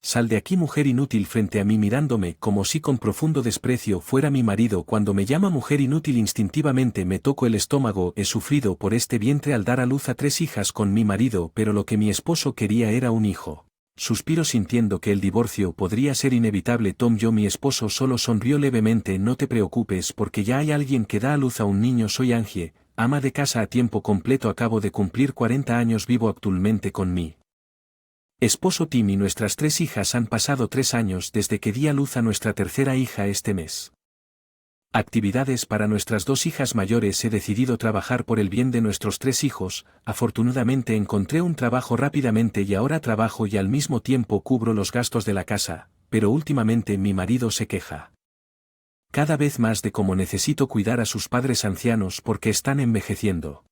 Sal de aquí, mujer inútil, frente a mí mirándome como si con profundo desprecio fuera mi marido. Cuando me llama mujer inútil instintivamente me toco el estómago. He sufrido por este vientre al dar a luz a 3 hijas con mi marido, pero lo que mi esposo quería era un hijo. Suspiro sintiendo que el divorcio podría ser inevitable. Mi esposo solo sonrió levemente. No te preocupes porque ya hay alguien que da a luz a un niño. Soy Angie, ama de casa a tiempo completo. Acabo de cumplir 40 años. Vivo actualmente con mi esposo Tim y nuestras 3 hijas. Han pasado 3 años desde que di a luz a nuestra tercera hija este mes. Actividades para nuestras 2 hijas mayores. He decidido trabajar por el bien de nuestros 3 hijos. Afortunadamente encontré un trabajo rápidamente y ahora trabajo y al mismo tiempo cubro los gastos de la casa, pero últimamente mi marido se queja cada vez más de cómo necesito cuidar a sus padres ancianos porque están envejeciendo.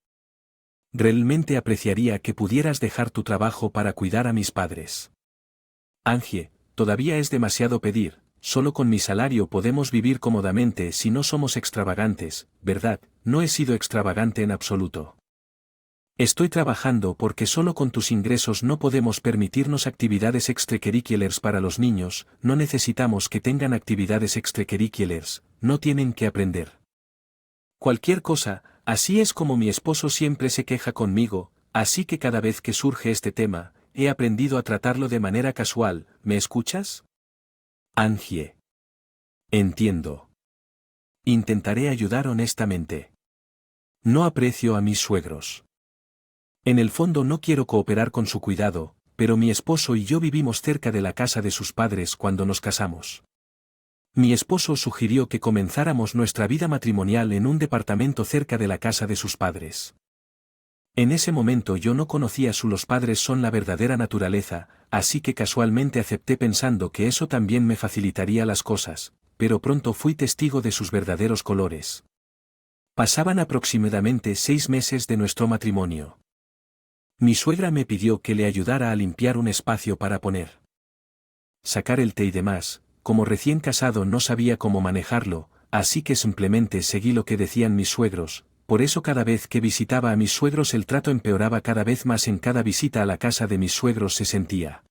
Realmente apreciaría que pudieras dejar tu trabajo para cuidar a mis padres. Angie, todavía es demasiado pedir. Solo con mi salario podemos vivir cómodamente si no somos extravagantes, ¿verdad? No he sido extravagante en absoluto. Estoy trabajando porque solo con tus ingresos no podemos permitirnos actividades extracurriculares para los niños. No necesitamos que tengan actividades extracurriculares, no tienen que aprender cualquier cosa. Así es como mi esposo siempre se queja conmigo, así que cada vez que surge este tema, he aprendido a tratarlo de manera casual. ¿Me escuchas? Angie. Entiendo. Intentaré ayudar honestamente. No aprecio a mis suegros. En el fondo no quiero cooperar con su cuidado, pero mi esposo y yo vivimos cerca de la casa de sus padres cuando nos casamos. Mi esposo sugirió que comenzáramos nuestra vida matrimonial en un departamento cerca de la casa de sus padres. En ese momento yo no conocía los padres son la verdadera naturaleza, así que casualmente acepté pensando que eso también me facilitaría las cosas, pero pronto fui testigo de sus verdaderos colores. Pasaban aproximadamente 6 meses de nuestro matrimonio. Mi suegra me pidió que le ayudara a limpiar un espacio para sacar el té y demás. Como recién casado no sabía cómo manejarlo, así que simplemente seguí lo que decían mis suegros. Por eso cada vez que visitaba a mis suegros el trato empeoraba cada vez más. En cada visita a la casa de mis suegros se sentía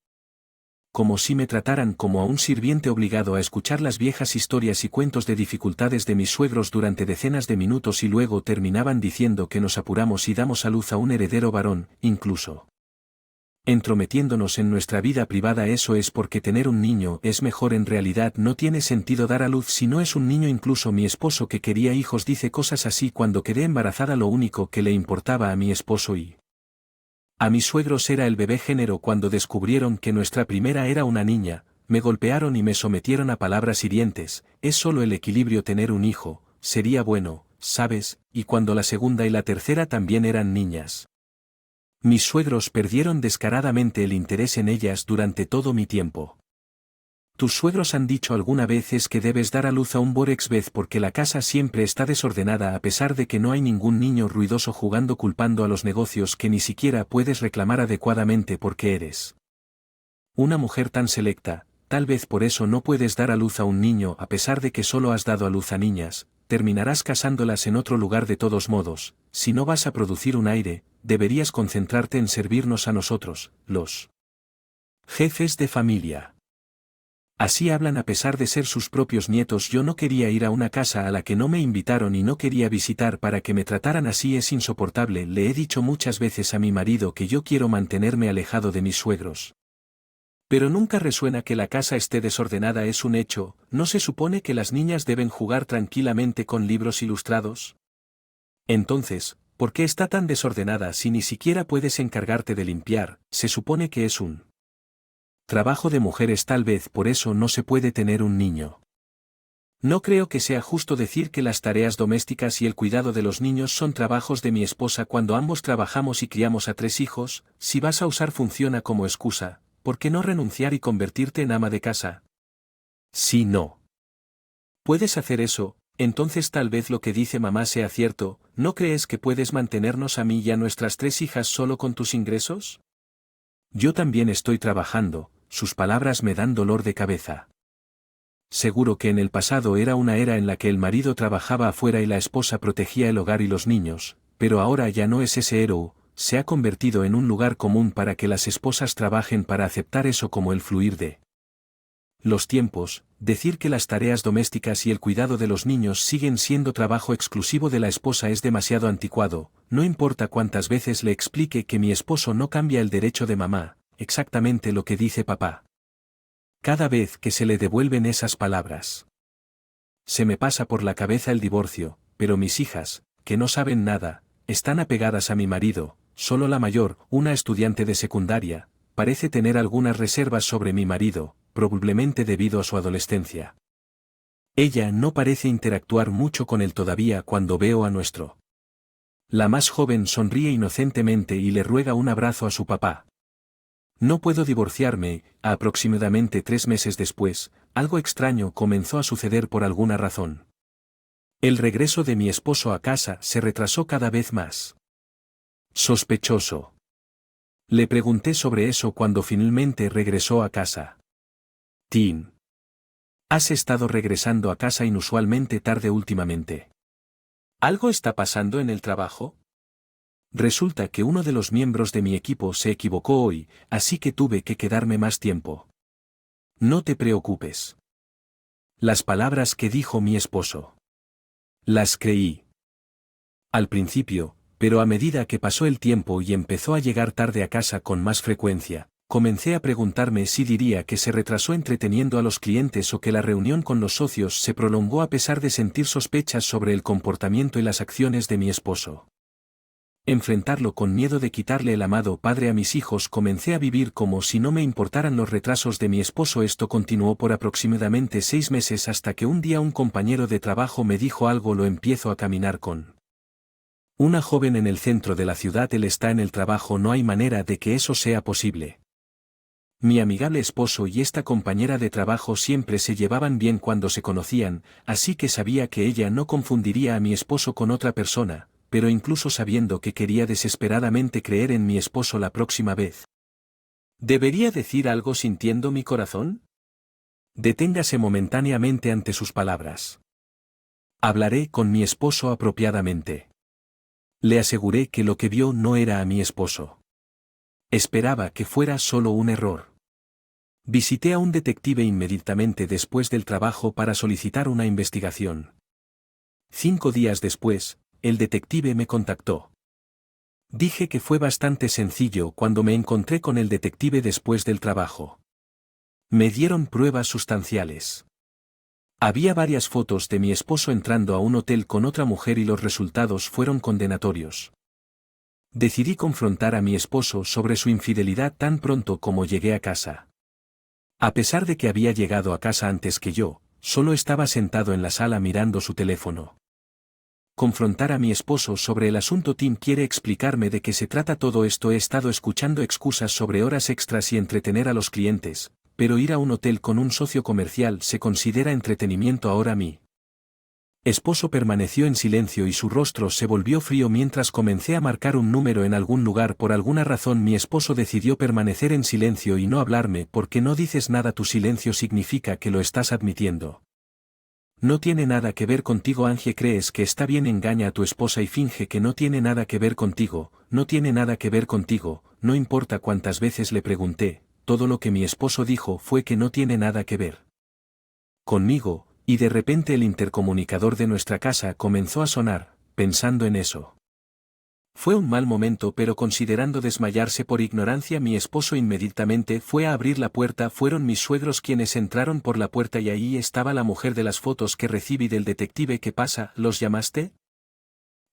como si me trataran como a un sirviente obligado a escuchar las viejas historias y cuentos de dificultades de mis suegros durante decenas de minutos y luego terminaban diciendo que nos apuramos y damos a luz a un heredero varón, incluso entrometiéndonos en nuestra vida privada. Eso es porque tener un niño es mejor. En realidad no tiene sentido dar a luz si no es un niño. Incluso mi esposo que quería hijos dice cosas así. Cuando quedé embarazada lo único que le importaba a mi esposo y a mis suegros era el bebé. Cuando descubrieron que nuestra primera era una niña, me golpearon y me sometieron a palabras hirientes. Es solo el equilibrio tener un hijo, sería bueno, ¿sabes? Y cuando la segunda y la tercera también eran niñas. Mis suegros perdieron descaradamente el interés en ellas durante todo mi tiempo. ¿Tus suegros han dicho alguna vez es que debes dar a luz a un Borexbez porque la casa siempre está desordenada a pesar de que no hay ningún niño ruidoso jugando, culpando a los negocios que ni siquiera puedes reclamar adecuadamente porque eres una mujer tan selecta? Tal vez por eso no puedes dar a luz a un niño a pesar de que solo has dado a luz a niñas. Terminarás casándolas en otro lugar de todos modos. Si no vas a producir un aire, deberías concentrarte en servirnos a nosotros, los jefes de familia. Así hablan a pesar de ser sus propios nietos. Yo no quería ir a una casa a la que no me invitaron y no quería visitar para que me trataran así. Es insoportable. Le he dicho muchas veces a mi marido que yo quiero mantenerme alejado de mis suegros. Pero nunca resuena que la casa esté desordenada. Es un hecho. ¿No se supone que las niñas deben jugar tranquilamente con libros ilustrados? Entonces, ¿por qué está tan desordenada si ni siquiera puedes encargarte de limpiar? Se supone que es un trabajo de mujeres. Tal vez por eso no se puede tener un niño. No creo que sea justo decir que las tareas domésticas y el cuidado de los niños son trabajos de mi esposa cuando ambos trabajamos y criamos a 3 hijos. Si vas a usar funciona como excusa, ¿por qué no renunciar y convertirte en ama de casa? Si no puedes hacer eso, entonces tal vez lo que dice mamá sea cierto. ¿No crees que puedes mantenernos a mí y a nuestras 3 hijas solo con tus ingresos? Yo también estoy trabajando. Sus palabras me dan dolor de cabeza. Seguro que en el pasado era una era en la que el marido trabajaba afuera y la esposa protegía el hogar y los niños, pero ahora ya no es ese héroe. Se ha convertido en un lugar común para que las esposas trabajen para aceptar eso como el fluir de los tiempos, decir que las tareas domésticas y el cuidado de los niños siguen siendo trabajo exclusivo de la esposa es demasiado anticuado, no importa cuántas veces le explique que mi esposo no cambia el derecho de mamá, exactamente lo que dice papá. Cada vez que se le devuelven esas palabras, se me pasa por la cabeza el divorcio, pero mis hijas, que no saben nada, están apegadas a mi marido, solo la mayor, una estudiante de secundaria, parece tener algunas reservas sobre mi marido, probablemente debido a su adolescencia. Ella no parece interactuar mucho con él todavía cuando veo a nuestro. La más joven sonríe inocentemente y le ruega un abrazo a su papá. No puedo divorciarme, aproximadamente 3 meses después, algo extraño comenzó a suceder por alguna razón. El regreso de mi esposo a casa se retrasó cada vez más. Sospechoso. Le pregunté sobre eso cuando finalmente regresó a casa. Tim. Has estado regresando a casa inusualmente tarde últimamente. ¿Algo está pasando en el trabajo? Resulta que uno de los miembros de mi equipo se equivocó hoy, así que tuve que quedarme más tiempo. No te preocupes. Las palabras que dijo mi esposo. Las creí. Al principio, pero a medida que pasó el tiempo y empezó a llegar tarde a casa con más frecuencia, comencé a preguntarme si diría que se retrasó entreteniendo a los clientes o que la reunión con los socios se prolongó a pesar de sentir sospechas sobre el comportamiento y las acciones de mi esposo. Enfrentarlo con miedo de quitarle el amado padre a mis hijos, comencé a vivir como si no me importaran los retrasos de mi esposo. Esto continuó por aproximadamente 6 meses hasta que un día un compañero de trabajo me dijo algo: lo empiezo a caminar con una joven en el centro de la ciudad. Él está en el trabajo, no hay manera de que eso sea posible. Mi amigable esposo y esta compañera de trabajo siempre se llevaban bien cuando se conocían, así que sabía que ella no confundiría a mi esposo con otra persona, pero incluso sabiendo que quería desesperadamente creer en mi esposo la próxima vez. ¿Debería decir algo sintiendo mi corazón? Deténgase momentáneamente ante sus palabras. Hablaré con mi esposo apropiadamente. Le aseguré que lo que vio no era a mi esposo. Esperaba que fuera solo un error. Visité a un detective inmediatamente después del trabajo para solicitar una investigación. 5 días después, el detective me contactó. Dije que fue bastante sencillo cuando me encontré con el detective después del trabajo. Me dieron pruebas sustanciales. Había varias fotos de mi esposo entrando a un hotel con otra mujer y los resultados fueron condenatorios. Decidí confrontar a mi esposo sobre su infidelidad tan pronto como llegué a casa. A pesar de que había llegado a casa antes que yo, solo estaba sentado en la sala mirando su teléfono. Confrontar a mi esposo sobre el asunto. Tim quiere explicarme de qué se trata todo esto. He estado escuchando excusas sobre horas extras y entretener a los clientes, pero ir a un hotel con un socio comercial se considera entretenimiento ahora. Mi esposo permaneció en silencio y su rostro se volvió frío mientras comencé a marcar un número en algún lugar. Por alguna razón mi esposo decidió permanecer en silencio y no hablarme. ¿Por qué no dices nada? Tu silencio significa que lo estás admitiendo. No tiene nada que ver contigo. Angie, crees que está bien, engaña a tu esposa y finge que no tiene nada que ver contigo, no tiene nada que ver contigo. No importa cuántas veces le pregunté, todo lo que mi esposo dijo fue que no tiene nada que ver conmigo, y de repente el intercomunicador de nuestra casa comenzó a sonar, pensando en eso. Fue un mal momento, pero considerando desmayarse por ignorancia, mi esposo inmediatamente fue a abrir la puerta. Fueron mis suegros quienes entraron por la puerta y ahí estaba la mujer de las fotos que recibí del detective. ¿Qué pasa? ¿Los llamaste?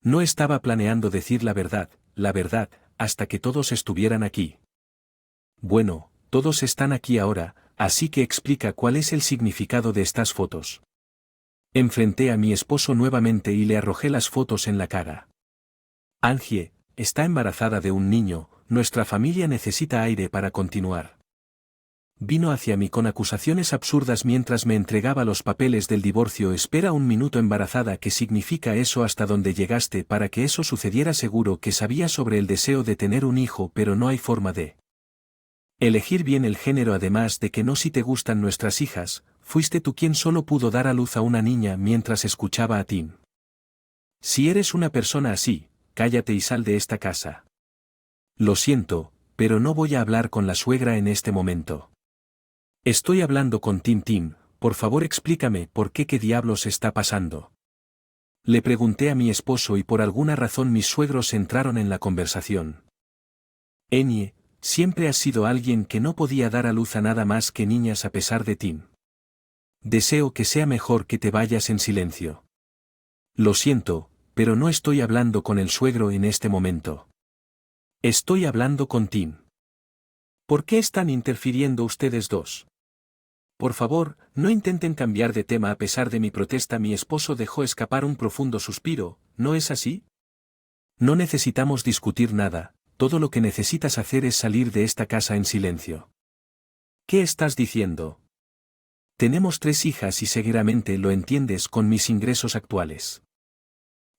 No estaba planeando decir la verdad, hasta que todos estuvieran aquí. Bueno, todos están aquí ahora, así que explica cuál es el significado de estas fotos. Enfrenté a mi esposo nuevamente y le arrojé las fotos en la cara. Angie, está embarazada de un niño, nuestra familia necesita aire para continuar. Vino hacia mí con acusaciones absurdas mientras me entregaba los papeles del divorcio. Espera un minuto, embarazada, ¿qué significa eso? ¿Hasta dónde llegaste para que eso sucediera? Seguro que sabía sobre el deseo de tener un hijo, pero no hay forma de elegir bien el género, además de que no. Si te gustan nuestras hijas, fuiste tú quien solo pudo dar a luz a una niña. Mientras escuchaba a Tim. Si eres una persona así, cállate y sal de esta casa. Lo siento, pero no voy a hablar con la suegra en este momento. Estoy hablando con Tim, por favor explícame por qué diablos está pasando. Le pregunté a mi esposo y por alguna razón mis suegros entraron en la conversación. Enie, siempre has sido alguien que no podía dar a luz a nada más que niñas a pesar de Tim. Deseo que sea mejor que te vayas en silencio. Lo siento, pero no estoy hablando con el suegro en este momento. Estoy hablando con Tim. ¿Por qué están interfiriendo ustedes dos? Por favor, no intenten cambiar de tema a pesar de mi protesta. Mi esposo dejó escapar un profundo suspiro, ¿no es así? No necesitamos discutir nada, todo lo que necesitas hacer es salir de esta casa en silencio. ¿Qué estás diciendo? Tenemos 3 hijas y seguramente lo entiendes con mis ingresos actuales.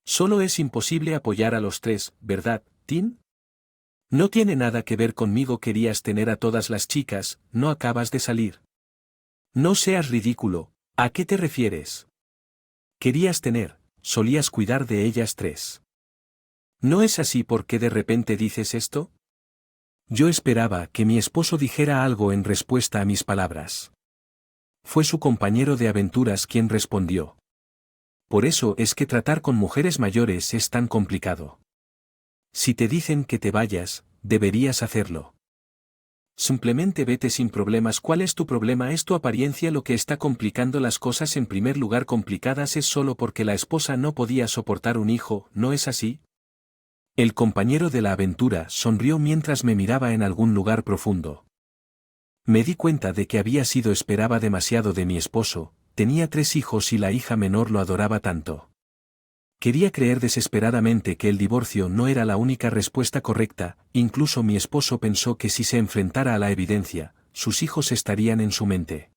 Solo es imposible apoyar a los 3, ¿verdad, Tim? No tiene nada que ver conmigo. Querías tener a todas las chicas, no acabas de salir. No seas ridículo, ¿a qué te refieres? Querías tener, solías cuidar de ellas 3. ¿No es así? ¿Por qué de repente dices esto? Yo esperaba que mi esposo dijera algo en respuesta a mis palabras. Fue su compañero de aventuras quien respondió. Por eso es que tratar con mujeres mayores es tan complicado. Si te dicen que te vayas, deberías hacerlo. Simplemente vete sin problemas. ¿Cuál es tu problema? ¿Es tu apariencia lo que está complicando las cosas? En primer lugar, complicadas es solo porque la esposa no podía soportar un hijo, ¿no es así? El compañero de la aventura sonrió mientras me miraba en algún lugar profundo. Me di cuenta de que había sido esperaba demasiado de mi esposo, tenía 3 hijos y la hija menor lo adoraba tanto. Quería creer desesperadamente que el divorcio no era la única respuesta correcta, incluso mi esposo pensó que si se enfrentara a la evidencia, sus hijos estarían en su mente.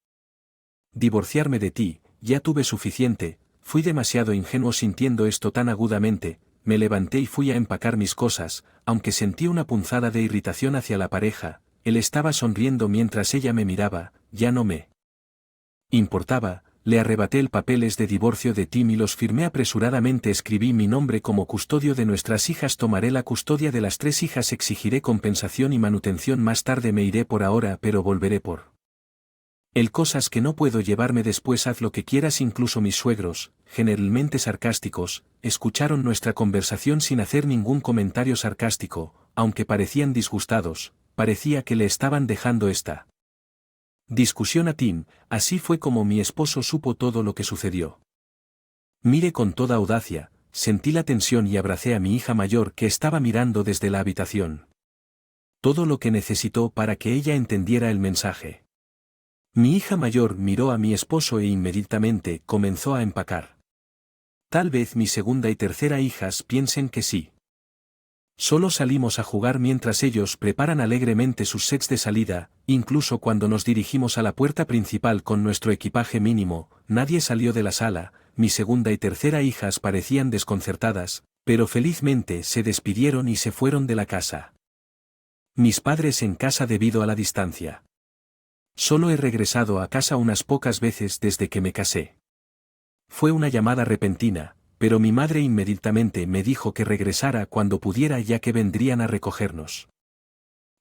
Divorciarme de ti, ya tuve suficiente, fui demasiado ingenuo sintiendo esto tan agudamente, me levanté y fui a empacar mis cosas, aunque sentí una punzada de irritación hacia la pareja, él estaba sonriendo mientras ella me miraba, ya no me importaba. Le arrebaté el papeles de divorcio de Tim y los firmé apresuradamente. Escribí mi nombre como custodio de nuestras hijas. Tomaré la custodia de las 3 hijas. Exigiré compensación y manutención más tarde. Me iré por ahora, pero volveré por él. Cosas que no puedo llevarme después. Haz lo que quieras. Incluso mis suegros, generalmente sarcásticos, escucharon nuestra conversación sin hacer ningún comentario sarcástico, aunque parecían disgustados, parecía que le estaban dejando esta discusión a Tim. Así fue como mi esposo supo todo lo que sucedió. Miré con toda audacia, sentí la tensión y abracé a mi hija mayor que estaba mirando desde la habitación. Todo lo que necesitó para que ella entendiera el mensaje. Mi hija mayor miró a mi esposo e inmediatamente comenzó a empacar. Tal vez mi segunda y tercera hijas piensen que sí. Solo salimos a jugar mientras ellos preparan alegremente sus sets de salida, incluso cuando nos dirigimos a la puerta principal con nuestro equipaje mínimo, nadie salió de la sala. Mi segunda y tercera hijas parecían desconcertadas, pero felizmente se despidieron y se fueron de la casa. Mis padres en casa debido a la distancia. Solo he regresado a casa unas pocas veces desde que me casé. Fue una llamada repentina, pero mi madre inmediatamente me dijo que regresara cuando pudiera ya que vendrían a recogernos.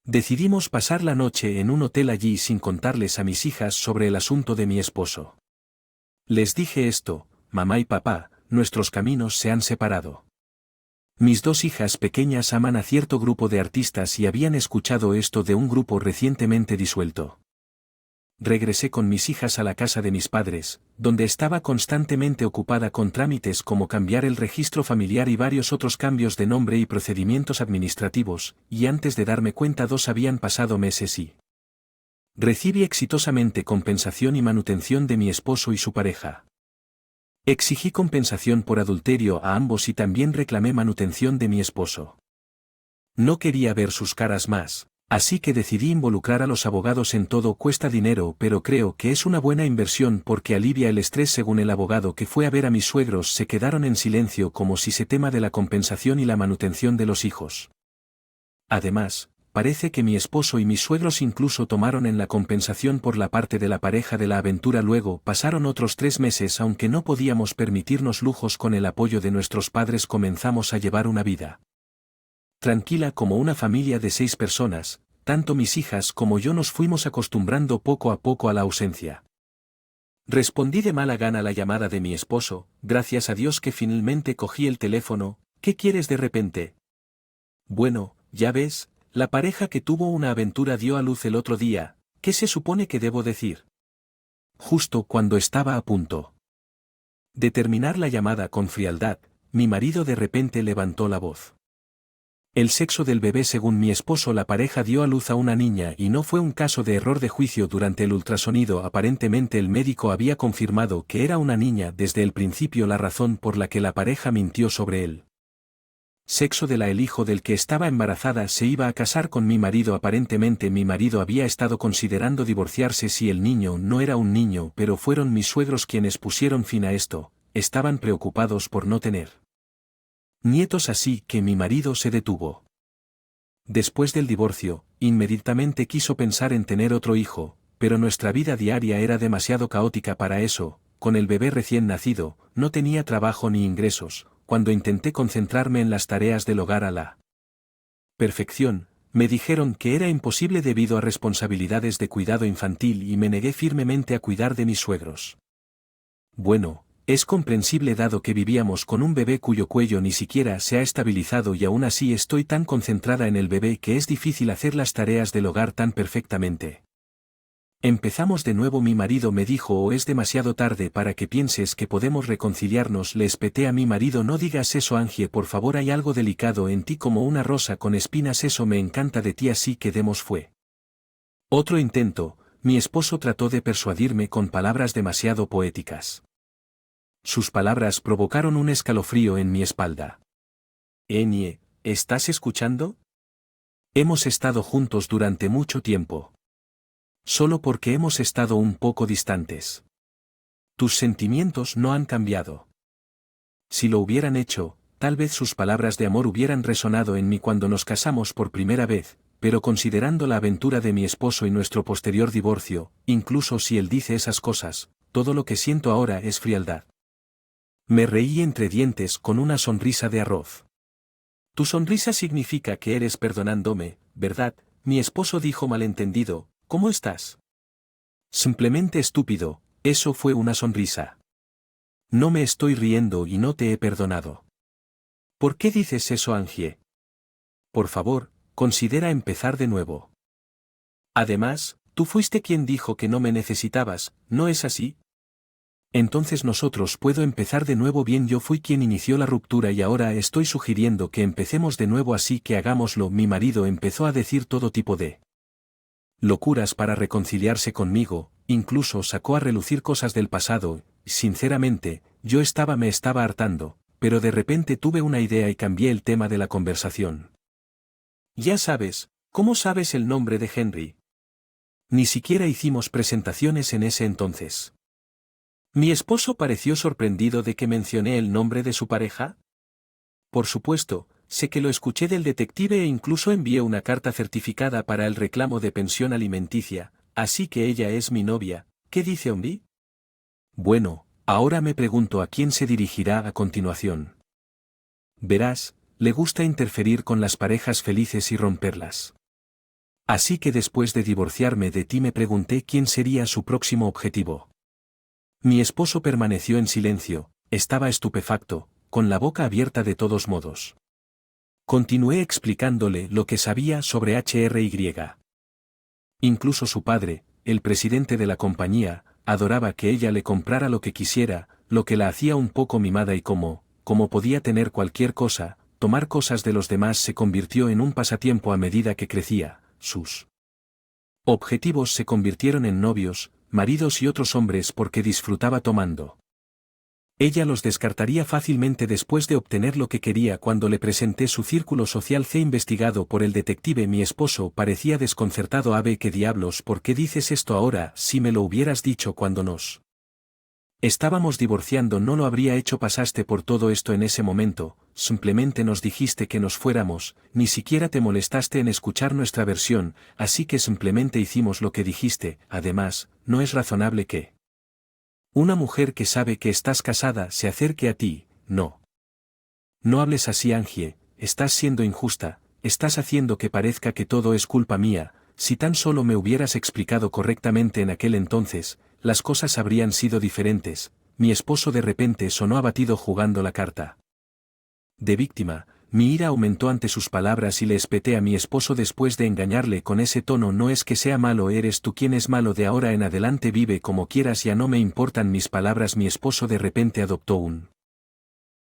Decidimos pasar la noche en un hotel allí sin contarles a mis hijas sobre el asunto de mi esposo. Les dije esto, mamá y papá, nuestros caminos se han separado. Mis 2 hijas pequeñas aman a cierto grupo de artistas y habían escuchado esto de un grupo recientemente disuelto. Regresé con mis hijas a la casa de mis padres, donde estaba constantemente ocupada con trámites como cambiar el registro familiar y varios otros cambios de nombre y procedimientos administrativos, y antes de darme cuenta 2 habían pasado meses y recibí exitosamente compensación y manutención de mi esposo y su pareja. Exigí compensación por adulterio a ambos y también reclamé manutención de mi esposo. No quería ver sus caras más. Así que decidí involucrar a los abogados en todo. Cuesta dinero, pero creo que es una buena inversión porque alivia el estrés. Según el abogado que fue a ver a mis suegros, se quedaron en silencio como si se tema de la compensación y la manutención de los hijos. Además, parece que mi esposo y mis suegros incluso tomaron en la compensación por la parte de la pareja de la aventura. Luego pasaron otros 3 meses. Aunque no podíamos permitirnos lujos con el apoyo de nuestros padres, comenzamos a llevar una vida tranquila como una familia de 6 personas, tanto mis hijas como yo nos fuimos acostumbrando poco a poco a la ausencia. Respondí de mala gana la llamada de mi esposo, gracias a Dios que finalmente cogí el teléfono. ¿Qué quieres de repente? Bueno, ya ves, la pareja que tuvo una aventura dio a luz el otro día. ¿Qué se supone que debo decir? Justo cuando estaba a punto de terminar la llamada con frialdad, mi marido de repente levantó la voz. El sexo del bebé según mi esposo la pareja dio a luz a una niña y no fue un caso de error de juicio durante el ultrasonido. Aparentemente el médico había confirmado que era una niña desde el principio la razón por la que la pareja mintió sobre él. Sexo de el hijo del que estaba embarazada se iba a casar con mi marido. Aparentemente mi marido había estado considerando divorciarse si el niño no era un niño, pero fueron mis suegros quienes pusieron fin a esto. Estaban preocupados por no tener nietos, así que mi marido se detuvo. Después del divorcio, inmediatamente quiso pensar en tener otro hijo, pero nuestra vida diaria era demasiado caótica para eso. Con el bebé recién nacido, no tenía trabajo ni ingresos. Cuando intenté concentrarme en las tareas del hogar a la perfección, me dijeron que era imposible debido a responsabilidades de cuidado infantil y me negué firmemente a cuidar de mis suegros. Bueno, es comprensible dado que vivíamos con un bebé cuyo cuello ni siquiera se ha estabilizado y aún así estoy tan concentrada en el bebé que es difícil hacer las tareas del hogar tan perfectamente. Empezamos de nuevo. Mi marido me dijo: «Oh, es demasiado tarde para que pienses que podemos reconciliarnos». Le espeté a mi marido: «No digas eso, Angie, por favor, hay algo delicado en ti como una rosa con espinas, eso me encanta de ti, así que demos». Fue otro intento. Mi esposo trató de persuadirme con palabras demasiado poéticas. Sus palabras provocaron un escalofrío en mi espalda. «Enie, ¿estás escuchando? Hemos estado juntos durante mucho tiempo. Solo porque hemos estado un poco distantes. Tus sentimientos no han cambiado. Si lo hubieran hecho, tal vez sus palabras de amor hubieran resonado en mí cuando nos casamos por primera vez, pero considerando la aventura de mi esposo y nuestro posterior divorcio, incluso si él dice esas cosas, todo lo que siento ahora es frialdad». Me reí entre dientes con una sonrisa de arroz. «Tu sonrisa significa que eres perdonándome, ¿verdad?», mi esposo dijo malentendido. «¿Cómo estás?». «Simplemente estúpido», eso fue una sonrisa. «No me estoy riendo y no te he perdonado». «¿Por qué dices eso, Angie? Por favor, considera empezar de nuevo. Además, tú fuiste quien dijo que no me necesitabas, ¿no es así?». «Entonces nosotros puedo empezar de nuevo». «Bien, yo fui quien inició la ruptura y ahora estoy sugiriendo que empecemos de nuevo, así que hagámoslo». Mi marido empezó a decir todo tipo de locuras para reconciliarse conmigo, incluso sacó a relucir cosas del pasado. Sinceramente, me estaba hartando, pero de repente tuve una idea y cambié el tema de la conversación. «Ya sabes, ¿cómo sabes el nombre de Henry? Ni siquiera hicimos presentaciones en ese entonces». Mi esposo pareció sorprendido de que mencioné el nombre de su pareja. «Por supuesto, sé que lo escuché del detective e incluso envié una carta certificada para el reclamo de pensión alimenticia, así que ella es mi novia». «¿Qué dice Ombi?». «Bueno, ahora me pregunto a quién se dirigirá a continuación. Verás, le gusta interferir con las parejas felices y romperlas. Así que después de divorciarme de ti me pregunté quién sería su próximo objetivo». Mi esposo permaneció en silencio, estaba estupefacto, con la boca abierta de todos modos. Continué explicándole lo que sabía sobre HRY. Incluso su padre, el presidente de la compañía, adoraba que ella le comprara lo que quisiera, lo que la hacía un poco mimada y como podía tener cualquier cosa, tomar cosas de los demás se convirtió en un pasatiempo a medida que crecía. Sus objetivos se convirtieron en novios, maridos y otros hombres porque disfrutaba tomando. Ella los descartaría fácilmente después de obtener lo que quería. Cuando le presenté su círculo social fue investigado por el detective. Mi esposo parecía desconcertado. «Ave, ¿qué diablos? ¿Por qué dices esto ahora? Si me lo hubieras dicho cuando nos estábamos divorciando no lo habría hecho». «Pasaste por todo esto en ese momento, simplemente nos dijiste que nos fuéramos, ni siquiera te molestaste en escuchar nuestra versión, así que simplemente hicimos lo que dijiste». «Además, no es razonable que una mujer que sabe que estás casada se acerque a ti». «No. No hables así, Angie, estás siendo injusta, estás haciendo que parezca que todo es culpa mía. Si tan solo me hubieras explicado correctamente en aquel entonces, las cosas habrían sido diferentes. Mi esposo de repente sonó abatido jugando la carta de víctima. Mi ira aumentó ante sus palabras y le espeté a mi esposo después de engañarle con ese tono: no es que sea malo, eres tú quien es malo, de ahora en adelante vive como quieras, ya no me importan mis palabras. Mi esposo de repente adoptó un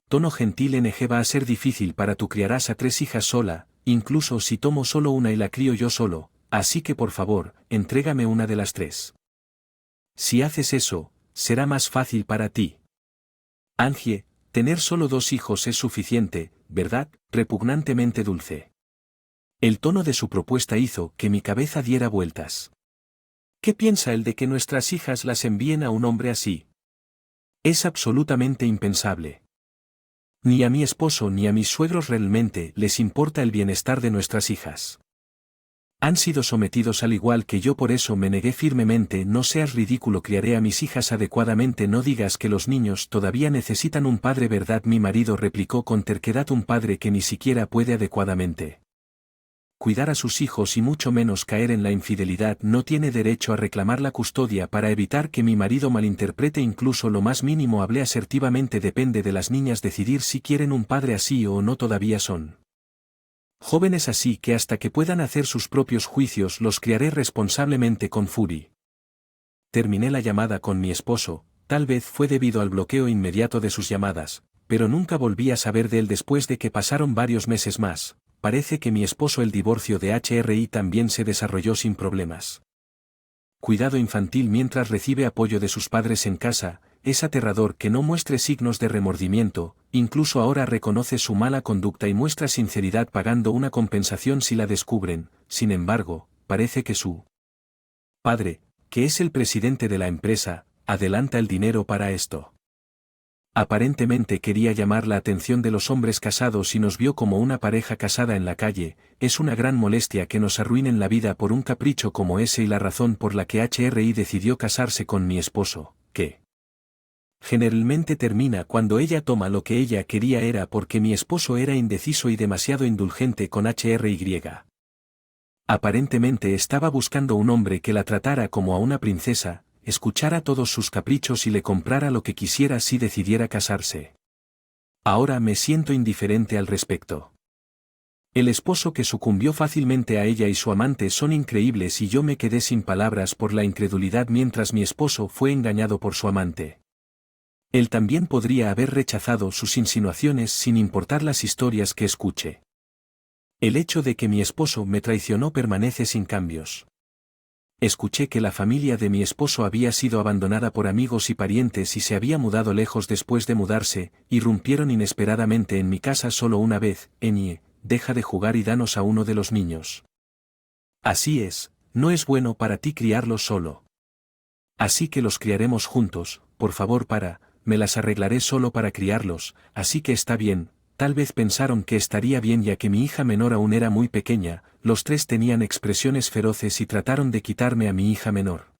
tono gentil: NG, va a ser difícil para tú, criarás a 3 hijas sola, incluso si tomo solo una y la crío yo solo, así que por favor, entrégame una de las 3. Si haces eso, será más fácil para ti. Angie, tener solo 2 hijos es suficiente, ¿verdad? Repugnantemente dulce. El tono de su propuesta hizo que mi cabeza diera vueltas. ¿Qué piensa él de que nuestras hijas las envíen a un hombre así? Es absolutamente impensable. Ni a mi esposo ni a mis suegros realmente les importa el bienestar de nuestras hijas. Han sido sometidos al igual que yo, por eso me negué firmemente. No seas ridículo, criaré a mis hijas adecuadamente. No digas que los niños todavía necesitan un padre, ¿verdad? Mi marido replicó con terquedad: un padre que ni siquiera puede adecuadamente cuidar a sus hijos y mucho menos caer en la infidelidad no tiene derecho a reclamar la custodia. Para evitar que mi marido malinterprete incluso lo más mínimo, hablé asertivamente: depende de las niñas decidir si quieren un padre así o no, todavía son jóvenes, así que hasta que puedan hacer sus propios juicios los criaré responsablemente. Con Fury terminé la llamada con mi esposo. Tal vez fue debido al bloqueo inmediato de sus llamadas, pero nunca volví a saber de él después de que pasaron varios meses más. Parece que mi esposo, el divorcio de HRI también se desarrolló sin problemas. Cuidado infantil mientras recibe apoyo de sus padres en casa. Es aterrador que no muestre signos de remordimiento, incluso ahora reconoce su mala conducta y muestra sinceridad pagando una compensación si la descubren. Sin embargo, parece que su padre, que es el presidente de la empresa, adelanta el dinero para esto. Aparentemente quería llamar la atención de los hombres casados y nos vio como una pareja casada en la calle. Es una gran molestia que nos arruinen la vida por un capricho como ese, y la razón por la que HRI decidió casarse con mi esposo, que generalmente termina cuando ella toma lo que ella quería, era porque mi esposo era indeciso y demasiado indulgente con HRY. Aparentemente estaba buscando un hombre que la tratara como a una princesa, escuchara todos sus caprichos y le comprara lo que quisiera si decidiera casarse. Ahora me siento indiferente al respecto. El esposo que sucumbió fácilmente a ella y su amante son increíbles, y yo me quedé sin palabras por la incredulidad mientras mi esposo fue engañado por su amante. Él también podría haber rechazado sus insinuaciones sin importar las historias que escuche. El hecho de que mi esposo me traicionó permanece sin cambios. Escuché que la familia de mi esposo había sido abandonada por amigos y parientes y se había mudado lejos después de mudarse. Irrumpieron inesperadamente en mi casa solo una vez. Enie, deja de jugar y danos a uno de los niños. Así es, no es bueno para ti criarlos solo. Así que los criaremos juntos, por favor. Me las arreglaré solo para criarlos, así que está bien. Tal vez pensaron que estaría bien, ya que mi hija menor aún era muy pequeña. Los 3 tenían expresiones feroces y trataron de quitarme a mi hija menor.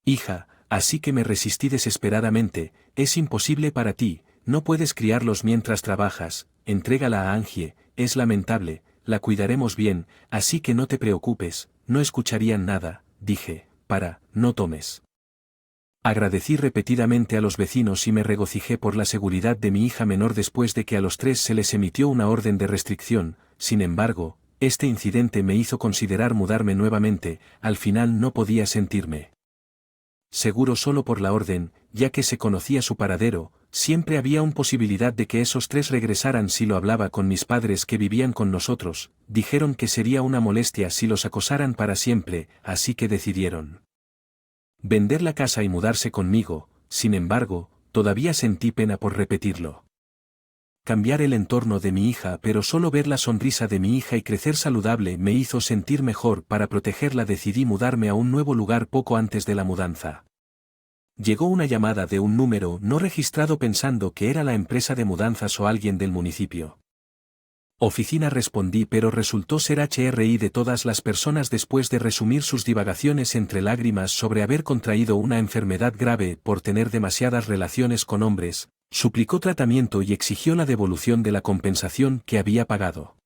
Hija, así que me resistí desesperadamente. Es imposible para ti, no puedes criarlos mientras trabajas. Entrégala a Angie, es lamentable, la cuidaremos bien, así que no te preocupes. No escucharían nada, dije. No tomes. Agradecí repetidamente a los vecinos y me regocijé por la seguridad de mi hija menor después de que a los 3 se les emitió una orden de restricción. Sin embargo, este incidente me hizo considerar mudarme nuevamente. Al final no podía sentirme seguro solo por la orden, ya que se conocía su paradero. Siempre había una posibilidad de que esos 3 regresaran. Si lo hablaba con mis padres que vivían con nosotros, dijeron que sería una molestia si los acosaran para siempre, así que decidieron vender la casa y mudarse conmigo. Sin embargo, todavía sentí pena por repetirlo. Cambiar el entorno de mi hija, pero solo ver la sonrisa de mi hija y crecer saludable me hizo sentir mejor. Para protegerla decidí mudarme a un nuevo lugar poco antes de la mudanza. Llegó una llamada de un número no registrado, pensando que era la empresa de mudanzas o alguien del municipio. Oficina, respondí, pero resultó ser HRI. De todas las personas, después de resumir sus divagaciones entre lágrimas sobre haber contraído una enfermedad grave por tener demasiadas relaciones con hombres, suplicó tratamiento y exigió la devolución de la compensación que había pagado.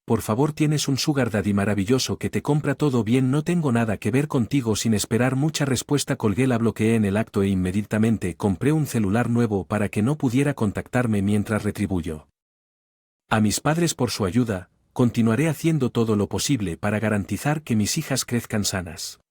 por favor tienes un sugar daddy maravilloso que te compra todo bien, no tengo nada que ver contigo. Sin esperar mucha respuesta colgué, la bloqueé en el acto e inmediatamente compré un celular nuevo para que no pudiera contactarme mientras retribuyo a mis padres por su ayuda. Continuaré haciendo todo lo posible para garantizar que mis hijas crezcan sanas.